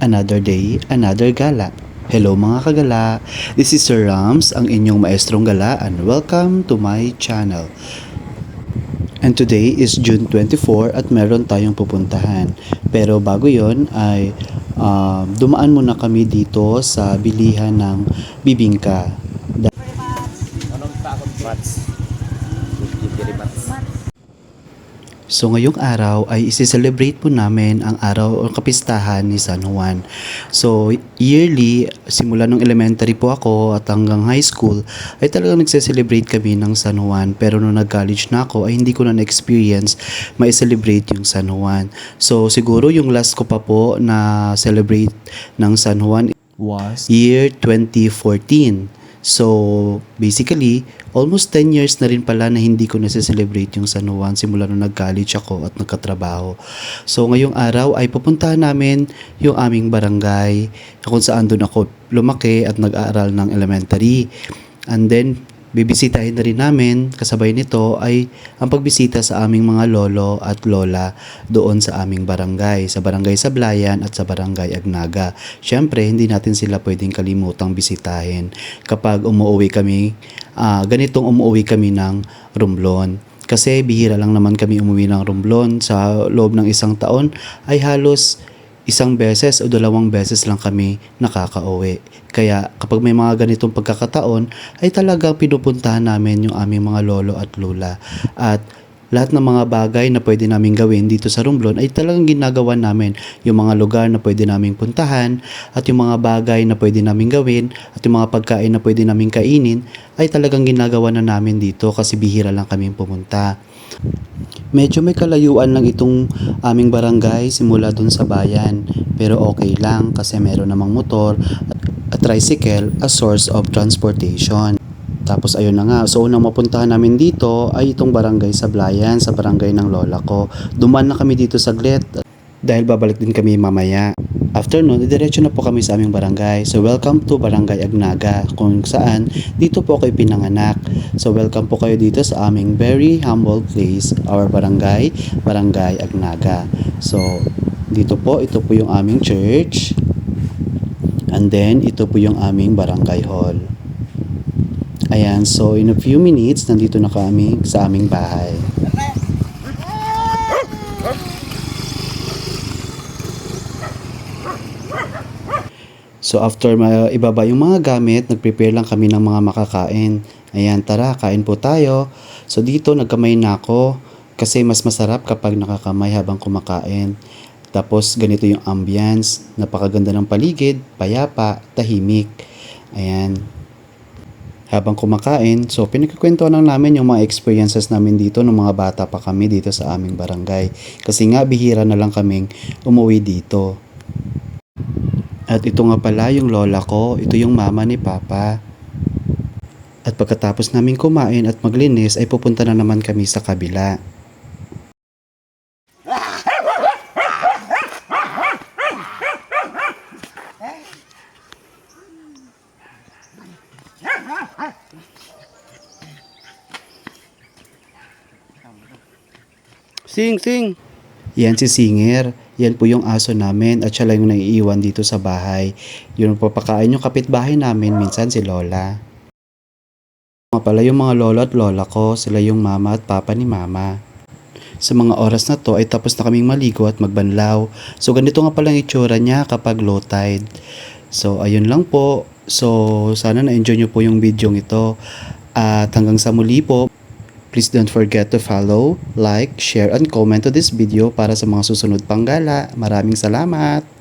Another day, another gala. Hello mga kagala, this is Sir Rams, ang inyong maestrong gala and welcome to my channel. And today is June 24 at meron tayong pupuntahan. Pero bago yon ay dumaan muna kami dito sa bilihan ng bibingka. Anong takot bats? Very bats. So ngayong araw ay isi-celebrate po namin ang araw o kapistahan ni San Juan. So yearly, simula nung elementary po ako at hanggang high school, ay talagang nagse-celebrate kami ng San Juan. Pero nung nag-college na ako ay hindi ko na na-experience ma-celebrate yung San Juan. So siguro yung last ko pa po na celebrate ng San Juan was year 2014. So, basically, almost 10 years na rin pala na hindi ko nasa-celebrate yung San Juan simula nung nag-college ako at nagkatrabaho. So, ngayong araw ay pupuntahan namin yung aming barangay kung saan doon ako lumaki at nag-aaral ng elementary. And then, bibisitahin na rin namin, kasabay nito ay ang pagbisita sa aming mga lolo at lola doon sa aming barangay, sa barangay Sablayan at sa barangay Agnaga. Siyempre, hindi natin sila pwedeng kalimutang bisitahin kapag umuwi kami, ganitong umuwi kami ng Romblon. Kasi bihira lang naman kami umuwi ng Romblon, sa loob ng isang taon ay halos isang beses o dalawang beses lang kami nakakauwi. Kaya kapag may mga ganitong pagkakataon ay talagang pinupuntahan namin yung aming mga lolo at lola. At lahat ng mga bagay na pwede namin gawin dito sa Romblon ay talagang ginagawa namin. Yung mga lugar na pwede naming puntahan at yung mga bagay na pwede naming gawin at yung mga pagkain na pwede naming kainin ay talagang ginagawa na namin dito kasi bihira lang kaming pumunta. Medyo may kalayuan lang itong aming barangay simula dun sa bayan, pero okay lang kasi meron namang motor at tricycle as source of transportation. Tapos ayun na nga, so unang mapuntahan namin dito ay itong barangay Sablayan, sa barangay ng lola ko. Dumaan na kami dito saglit dahil babalik din kami mamaya. After nun, diretso na po kami sa aming barangay. So welcome to Barangay Agnaga, kung saan dito po kayo pinanganak. So welcome po kayo dito sa aming very humble place, our barangay, Barangay Agnaga. So dito po, ito po yung aming church. And then ito po yung aming barangay hall. Ayan, so in a few minutes, nandito na kami sa aming bahay. So after ibaba yung mga gamit, nag-prepare lang kami ng mga makakain. Ayan, tara, kain po tayo. So dito nagkamay na ako kasi mas masarap kapag nakakamay habang kumakain. Tapos ganito yung ambience, napakaganda ng paligid, payapa, tahimik. Ayan. Habang kumakain, so pinagkukwentuhan lang namin yung mga experiences namin dito nung mga bata pa kami dito sa aming barangay. Kasi nga bihira na lang kaming umuwi dito. At ito nga pala yung lola ko, ito yung mama ni Papa. At pagkatapos namin kumain at maglinis ay pupunta na naman kami sa kabila. Sing, sing! Yan si Singer. Yan po yung aso namin at siya lang yung naiiwan dito sa bahay. Yun papakain yung kapitbahay namin, minsan si Lola. Mga pala yung mga lolo at lola ko, sila yung mama at papa ni mama. Sa mga oras na to ay tapos na kaming maligo at magbanlaw. So ganito nga pala yung itsura niya kapag low tide. So ayun lang po. So sana na-enjoy nyo po yung video ito. At hanggang sa muli po. Please don't forget to follow, like, share, and comment to this video para sa mga susunod pang gala. Maraming salamat!